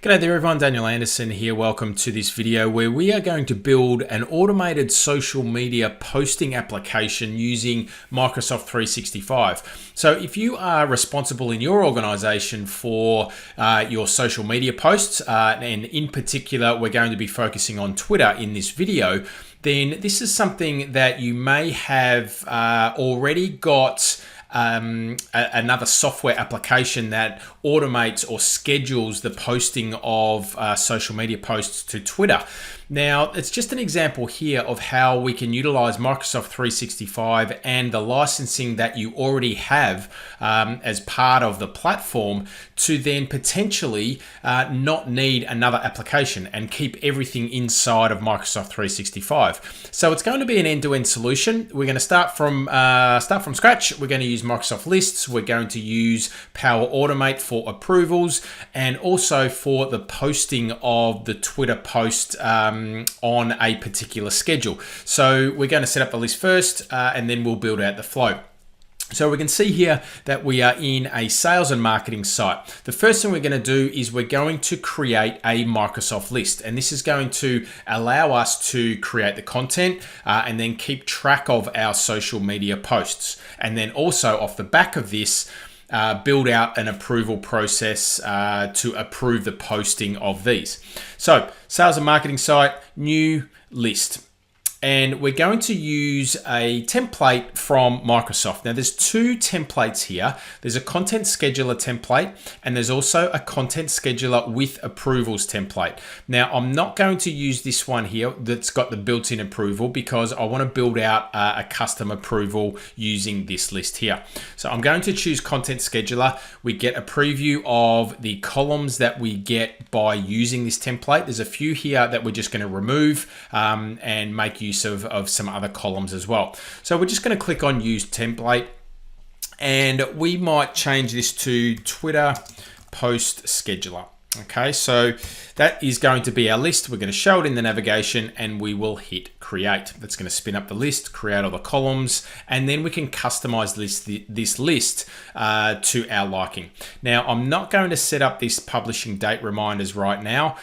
G'day there everyone, Daniel Anderson here. Welcome to this video where we are going to build an automated social media posting application using Microsoft 365. So if you are responsible in your organization for your social media posts, and in particular we're going to be focusing on Twitter in this video, then this is something that you may have already got another software application that automates or schedules the posting of social media posts to Twitter. Now, it's just an example here of how we can utilize Microsoft 365 and the licensing that you already have as part of the platform to then potentially not need another application and keep everything inside of Microsoft 365. So it's going to be an end-to-end solution. We're going to start from scratch. We're going to use Microsoft Lists. We're going to use Power Automate for approvals and also for the posting of the Twitter post on a particular schedule. So we're going to set up the list first and then we'll build out the flow. So we can see here that we are in a sales and marketing site. The first thing we're going to do is we're going to create a Microsoft list, and this is going to allow us to create the content and then keep track of our social media posts. And then also off the back of this, build out an approval process to approve the posting of these. So sales and marketing site, new list. And we're going to use a template from Microsoft. Now there's two templates here. There's a content scheduler template and there's also a content scheduler with approvals template. Now I'm not going to use this one here that's got the built-in approval because I want to build out a custom approval using this list here. So I'm going to choose content scheduler. We get a preview of the columns that we get by using this template. There's a few here that we're just going to remove and make use of some other columns as well. So we're just going to click on use template and we might change this to Twitter post scheduler. Okay, so that is going to be our list. We're going to show it in the navigation and we will hit create. That's going to spin up the list, create all the columns, and then we can customize this list to our liking. Now, I'm not going to set up this publishing date reminders right now.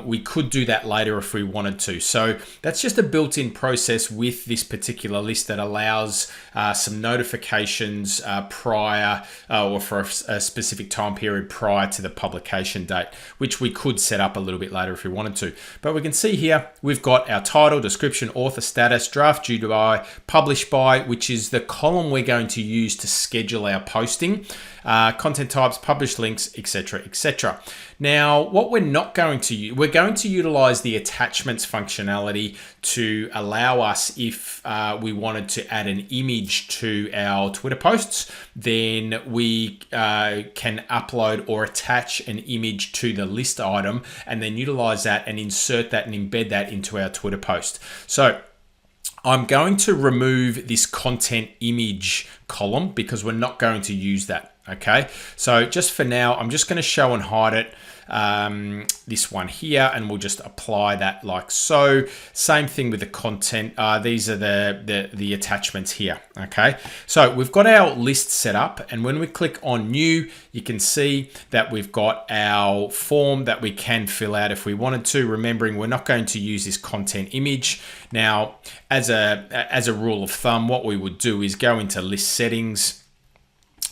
We could do that later if we wanted to. So that's just a built-in process with this particular list that allows some notifications prior or for a specific time period prior to the publication date, which we could set up a little bit later if we wanted to. But we can see here, we've got our title, description, author status, draft due by, published by, which is the column we're going to use to schedule our posting, content types, published links, etc., etc. Now, what we're not going to use, we're going to utilize the attachments functionality to allow us, if we wanted to add an image to our Twitter posts, then we can upload or attach an image to the list item and then utilize that and insert that and embed that into our Twitter post. So I'm going to remove this content image column because we're not going to use that. Okay, so just for now, I'm just going to show and hide it. This one here, and we'll just apply that like so. Same thing with the content. These are the attachments here. Okay, so we've got our list set up, and when we click on new, you can see that we've got our form that we can fill out if we wanted to, remembering we're not going to use this content image. Now, as a rule of thumb, what we would do is go into list settings,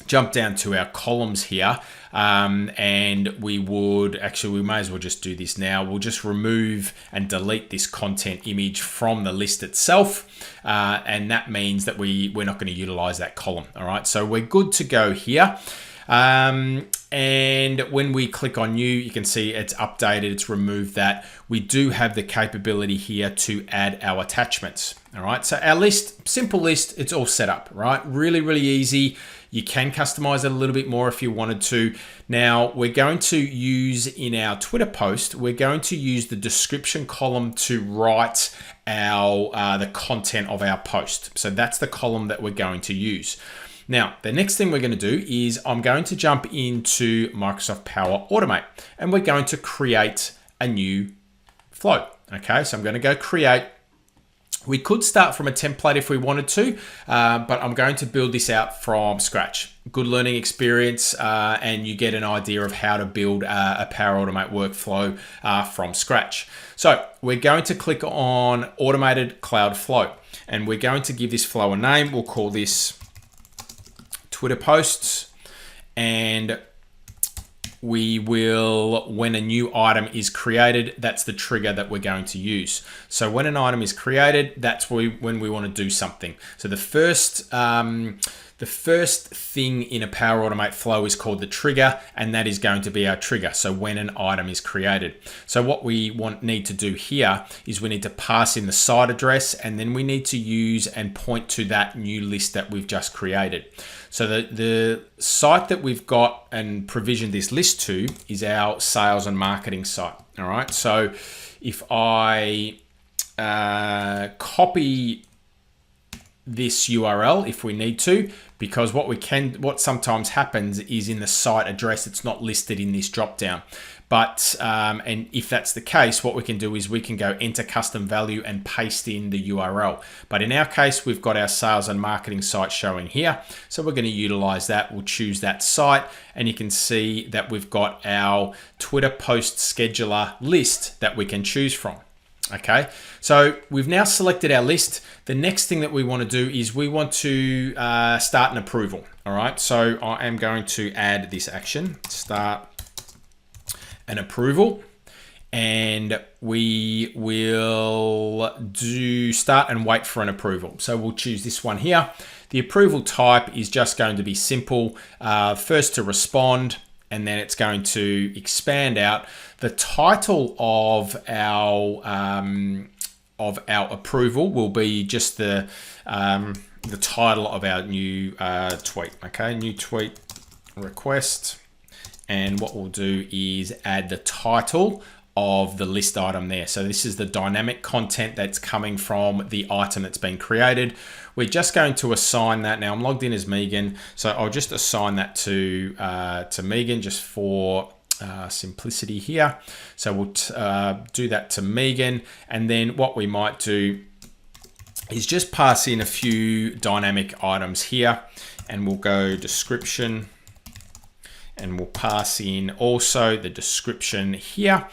jump down to our columns here, and we may as well just do this now. We'll just remove and delete this content image from the list itself, and that means that we're not going to utilize that column. All right, so we're good to go here. And when we click on new, you can see it's updated, it's removed that. We do have the capability here to add our attachments. All right, so our list, simple list, it's all set up, right? Really, really easy. You can customize it a little bit more if you wanted to. Now, we're going to use in our Twitter post, we're going to use the description column to write our the content of our post. So that's the column that we're going to use. Now, the next thing we're going to do is I'm going to jump into Microsoft Power Automate, and we're going to create a new flow. Okay, so I'm going to go create. We could start from a template if we wanted to, but I'm going to build this out from scratch. good learning experience, and you get an idea of how to build a Power Automate workflow from scratch. So we're going to click on Automated Cloud Flow, and we're going to give this flow a name. We'll call this Twitter Posts, and we will, when a new item is created, that's the trigger that we're going to use. So when an item is created, that's when we want to do something. So the first thing in a Power Automate flow is called the trigger, and that is going to be our trigger. So when an item is created. So what we need to do here is we need to pass in the site address, and then we need to use and point to that new list that we've just created. So the site that we've got and provisioned this list to is our sales and marketing site. All right. So if I copy this URL if we need to, because what sometimes happens is in the site address, it's not listed in this drop down. But and if that's the case, what we can do is we can go enter custom value and paste in the URL. But in our case, we've got our sales and marketing site showing here. So we're going to utilize that. We'll choose that site, and you can see that we've got our Twitter post scheduler list that we can choose from. Okay, so we've now selected our list. The next thing that we want to do is we want to start an approval. All right, so I am going to add this action, start an approval, and we will do start and wait for an approval. So we'll choose this one here. The approval type is just going to be simple, first to respond, and then it's going to expand out. The title of our approval will be just the title of our new tweet. Okay, new tweet request, and what we'll do is add the title of the list item there. So this is the dynamic content that's coming from the item that's been created. We're just going to assign that. Now I'm logged in as Megan, so I'll just assign that to Megan just for simplicity here. So we'll do that to Megan, and then what we might do is just pass in a few dynamic items here, and we'll go description, and we'll pass in also the description here.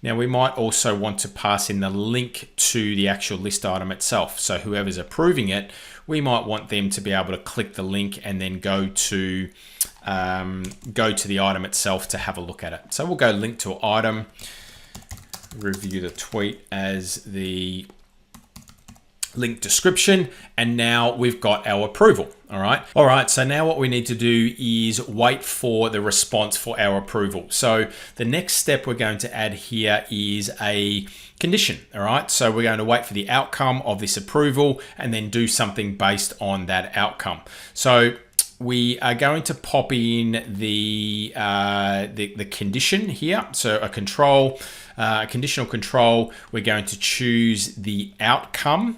Now we might also want to pass in the link to the actual list item itself. So whoever's approving it, we might want them to be able to click the link and then go to the item itself to have a look at it. So we'll go link to item, review the tweet as the link description, and now we've got our approval. All right, so now what we need to do is wait for the response for our approval. So the next step we're going to add here is a condition. All right, so we're going to wait for the outcome of this approval and then do something based on that outcome. So we are going to pop in the condition here. So a conditional control. We're going to choose the outcome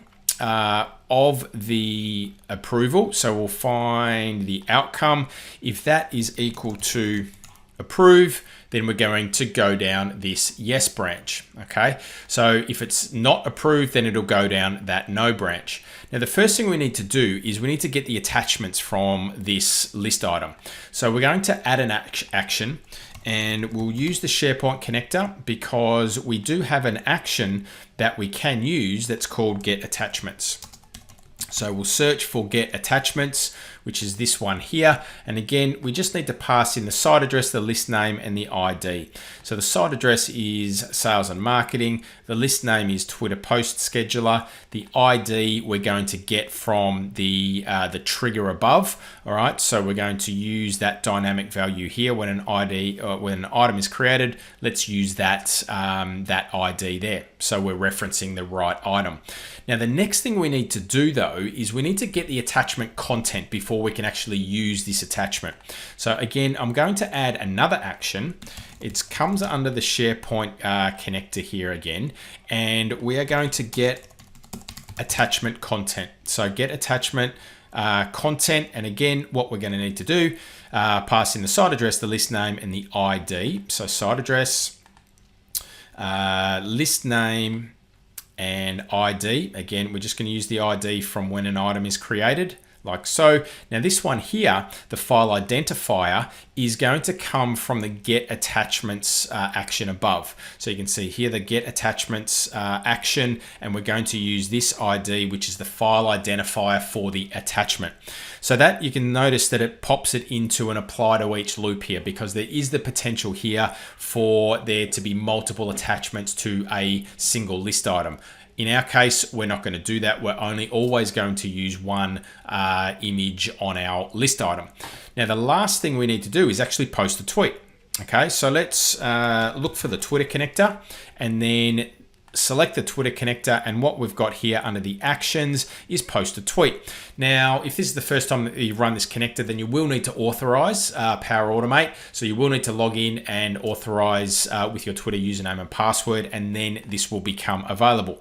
of the approval. So we'll find the outcome. If that is equal to approve, then we're going to go down this yes branch. Okay, so if it's not approved, then it'll go down that no branch. Now the first thing we need to do is we need to get the attachments from this list item. So we're going to add an action, and we'll use the SharePoint connector because we do have an action that we can use that's called get attachments. So we'll search for get attachments, which is this one here. And again, we just need to pass in the site address, the list name, and the ID. So the site address is sales and marketing. The list name is Twitter post scheduler. The ID we're going to get from the trigger above. All right, so we're going to use that dynamic value here when an item is created. Let's use that that ID there. So we're referencing the right item. Now the next thing we need to do though is we need to get the attachment content before we can actually use this attachment. So again, I'm going to add another action. It comes under the SharePoint connector here again, and we are going to get attachment content. So get attachment content, and again, what we're going to need to do, pass in the site address, the list name, and the ID. So site address, list name, and ID. Again, we're just going to use the ID from when an item is created. like so. Now this one here, the file identifier, is going to come from the get attachments action above. So you can see here the get attachments action, and we're going to use this ID, which is the file identifier for the attachment. So that you can notice that it pops it into an apply to each loop here, because there is the potential here for there to be multiple attachments to a single list item. In our case, we're not going to do that. We're only always going to use one image on our list item. Now, the last thing we need to do is actually post a tweet. Okay, so let's look for the Twitter connector and then select the Twitter connector, and what we've got here under the actions is post a tweet. Now, if this is the first time that you run this connector, then you will need to authorize Power Automate. So you will need to log in and authorize with your Twitter username and password, and then this will become available.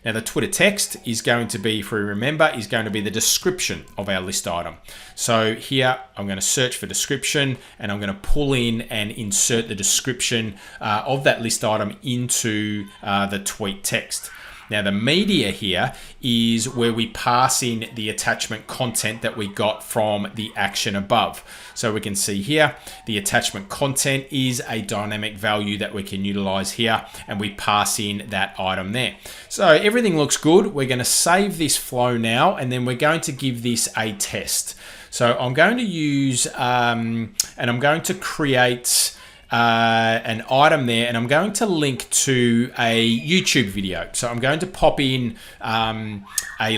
Now, the Twitter text is going to be, if we remember, is going to be the description of our list item. So here, I'm going to search for description, and I'm going to pull in and insert the description of that list item into the tweet text. Now, the media here is where we pass in the attachment content that we got from the action above. So we can see here, the attachment content is a dynamic value that we can utilize here, and we pass in that item there. So everything looks good. We're going to save this flow now, and then we're going to give this a test. So I'm going to use, and I'm going to create an item there, and I'm going to link to a YouTube video. So I'm going to pop in a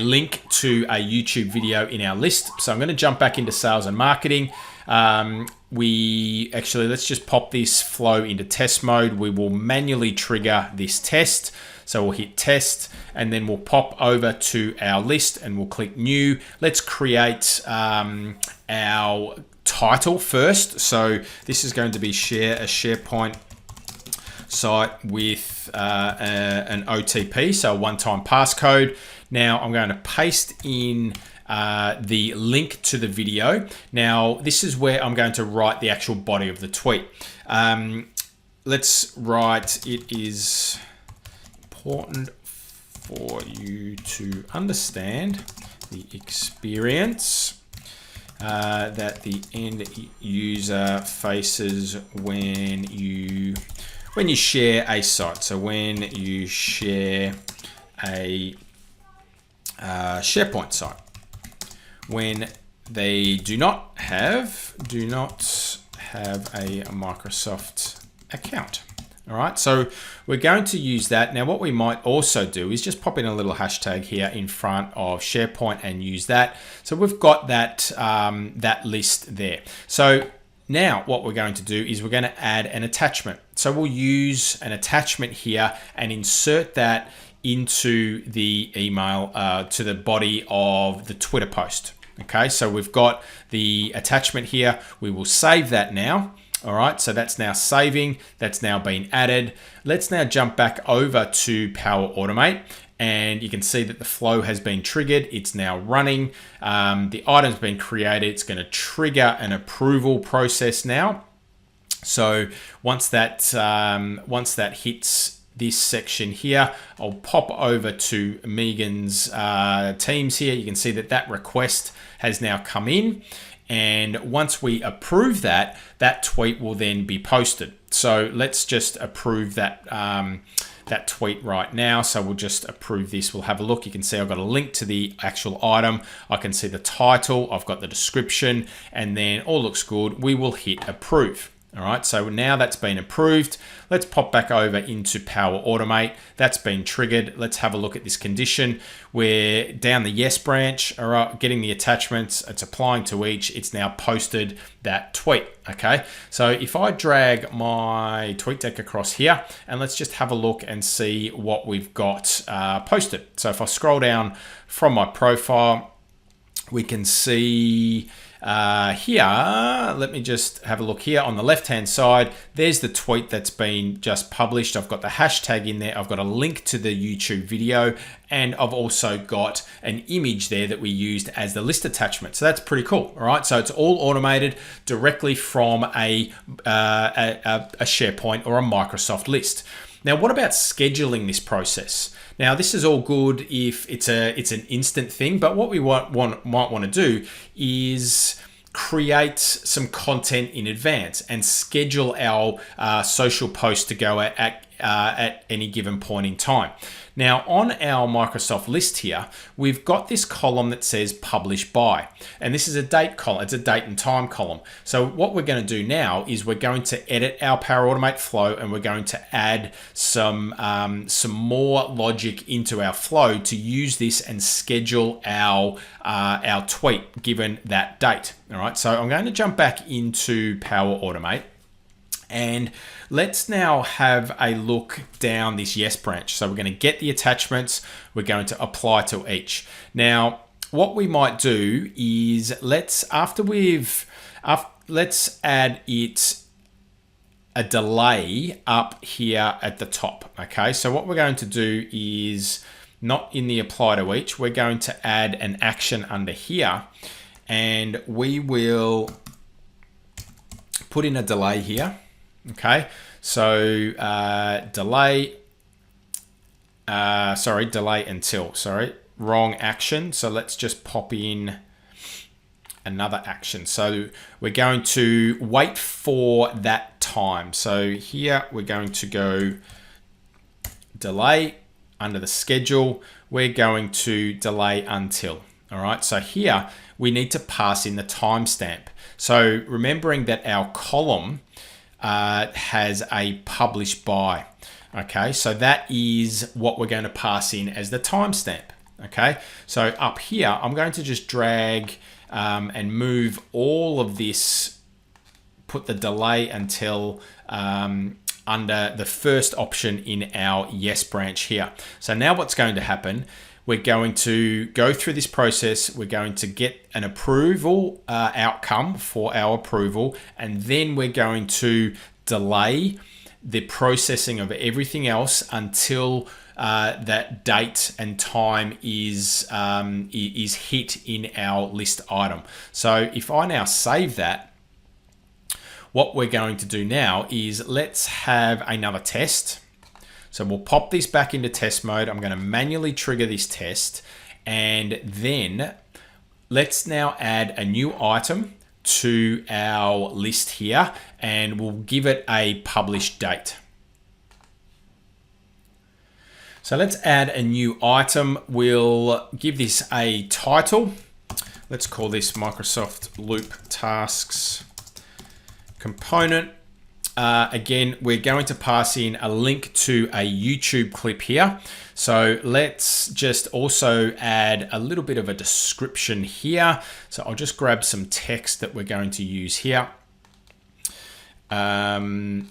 link to a YouTube video in our list. So I'm going to jump back into sales and marketing. Let's just pop this flow into test mode. We will manually trigger this test. So we'll hit test, and then we'll pop over to our list and we'll click new. Let's create our title first. So this is going to be a SharePoint site with an OTP, so a one-time passcode. Now I'm going to paste in the link to the video. Now this is where I'm going to write the actual body of the tweet. Let's write, it is important for you to understand the experience that the end user faces when you share a site. So when you share a SharePoint site, when they do not have a Microsoft account. All right, so we're going to use that. Now, what we might also do is just pop in a little hashtag here in front of SharePoint and use that. So we've got that, that list there. So now what we're going to do is we're going to add an attachment. So we'll use an attachment here and insert that into the email, to the body of the Twitter post. Okay, so we've got the attachment here. We will save that now. All right, so that's now saving, that's now been added. Let's now jump back over to Power Automate, and you can see that the flow has been triggered. It's now running. The item's been created. It's going to trigger an approval process now. So once that hits this section here, I'll pop over to Megan's Teams here. You can see that that request has now come in. And once we approve that, that tweet will then be posted. So let's just approve that, that tweet right now. So we'll just approve this. We'll have a look. You can see I've got a link to the actual item. I can see the title. I've got the description, and then all looks good. We will hit approve. All right, so now that's been approved. Let's pop back over into Power Automate. That's been triggered. Let's have a look at this condition. We're down the yes branch, all right, getting the attachments. It's applying to each. It's now posted that tweet, okay? So if I drag my tweet deck across here, and let's just have a look and see what we've got posted. So if I scroll down from my profile, we can see here, let me just have a look here on the left-hand side. There's the tweet that's been just published. I've got the hashtag in there. I've got a link to the YouTube video, and I've also got an image there that we used as the list attachment. So that's pretty cool. All right, so it's all automated directly from a SharePoint or a Microsoft list. Now, what about scheduling this process? Now, this is all good if it's an instant thing, but what we might want to do is create some content in advance and schedule our social posts to go at any given point in time. Now, on our Microsoft list here, we've got this column that says publish by, and this is a date column. It's a date and time column. So what we're going to do now is we're going to edit our Power Automate flow, and we're going to add some more logic into our flow to use this and schedule our tweet given that date. All right, so I'm going to jump back into Power Automate. And let's now have a look down this yes branch. So we're going to get the attachments. We're going to apply to each. Now, what we might do is let's add it a delay up here at the top. Okay, so what we're going to do is not in the apply to each. We're going to add an action under here, and we will put in a delay here. Okay, so delay until, wrong action. So let's just pop in another action. So we're going to wait for that time. So here we're going to go delay under the schedule. We're going to delay until. All right, so here we need to pass in the timestamp. So remembering that our column has a publish by. Okay, so that is what we're going to pass in as the timestamp. Okay, so up here, I'm going to just drag and move all of this, put the delay until under the first option in our yes branch here. So now what's going to happen, we're going to go through this process. We're going to get an approval outcome for our approval, and then we're going to delay the processing of everything else until that date and time is hit in our list item. So if I now save that, what we're going to do now is let's have another test. So we'll pop this back into test mode. I'm going to manually trigger this test, and then let's now add a new item to our list here, and we'll give it a publish date. So let's add a new item. We'll give this a title. Let's call this Microsoft Loop Tasks component. Again, we're going to pass in a link to a YouTube clip here. So let's just also add a little bit of a description here. So I'll just grab some text that we're going to use here. And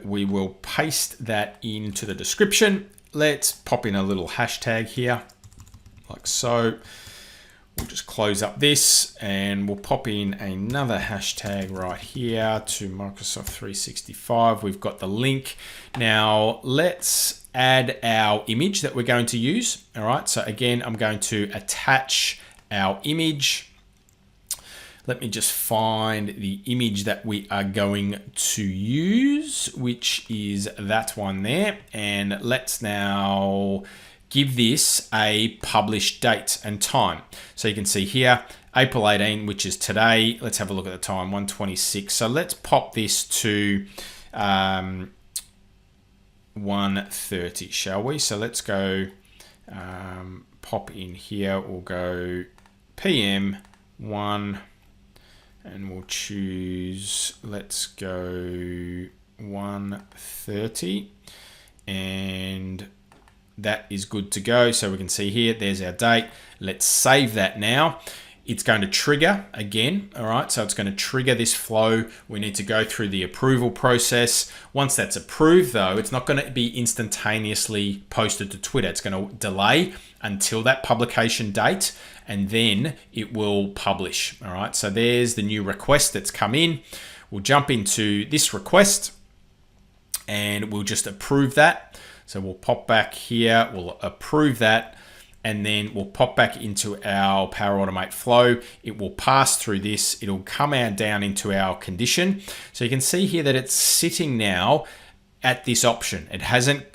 we will paste that into the description. Let's pop in a little hashtag here, like so. We'll just close up this, and we'll pop in another hashtag right here to Microsoft 365. We've got the link. Now let's add our image that we're going to use. All right, so again, I'm going to attach our image. Let me just find the image that we are going to use, which is that one there. And let's now give this a publish date and time. So you can see here, April 18, which is today. Let's have a look at the time, 1:26. So let's pop this to 1:30, shall we? So let's go pop in here. We'll go PM 1, and we'll choose, let's go 1:30, and that is good to go. So we can see here, there's our date. Let's save that now. It's going to trigger again. All right, so it's going to trigger this flow. We need to go through the approval process. Once that's approved though, it's not going to be instantaneously posted to Twitter. It's going to delay until that publication date, and then it will publish. All right, so there's the new request that's come in. We'll jump into this request and we'll just approve that. So we'll pop back here, we'll approve that, and then we'll pop back into our Power Automate flow. It will pass through this. It'll come out down into our condition. So you can see here that it's sitting now at this option. It hasn't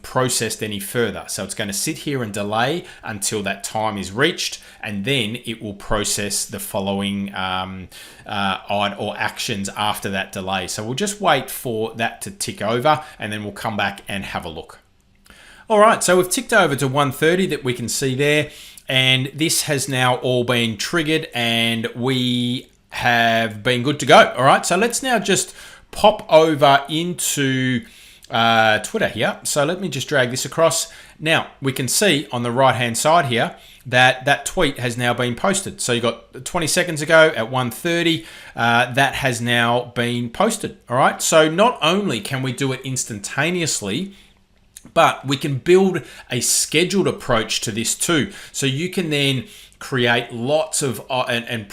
processed any further. So it's going to sit here and delay until that time is reached, and then it will process the following or actions after that delay. So we'll just wait for that to tick over, and then we'll come back and have a look. All right, so we've ticked over to 1:30 that we can see there, and this has now all been triggered, and we have been good to go. All right, so let's now just pop over into Twitter here. So let me just drag this across. Now we can see on the right hand side here that that tweet has now been posted. So you got 20 seconds ago at 1:30, that has now been posted. All right, so not only can we do it instantaneously, but we can build a scheduled approach to this too. So you can then create lots of and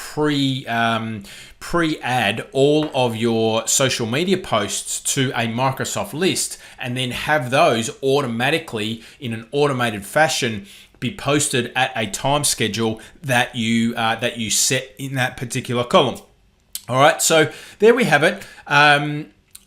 pre-add all of your social media posts to a Microsoft list, and then have those automatically in an automated fashion be posted at a time schedule that you set in that particular column. All right, so there we have it.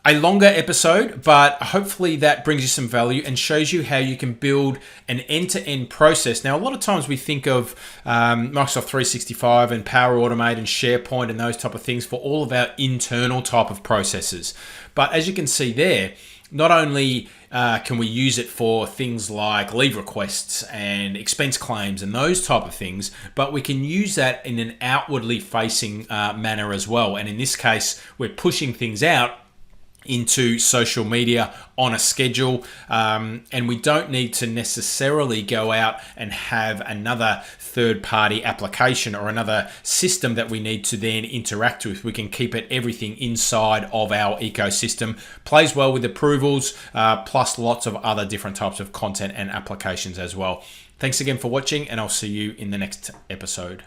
A longer episode, but hopefully that brings you some value and shows you how you can build an end-to-end process. Now, a lot of times we think of Microsoft 365 and Power Automate and SharePoint and those type of things for all of our internal type of processes. But as you can see there, not only can we use it for things like leave requests and expense claims and those type of things, but we can use that in an outwardly facing manner as well. And in this case, we're pushing things out into social media on a schedule, and we don't need to necessarily go out and have another third-party application or another system that we need to then interact with. We can keep everything inside of our ecosystem. Plays well with approvals, plus lots of other different types of content and applications as well. Thanks again for watching, and I'll see you in the next episode.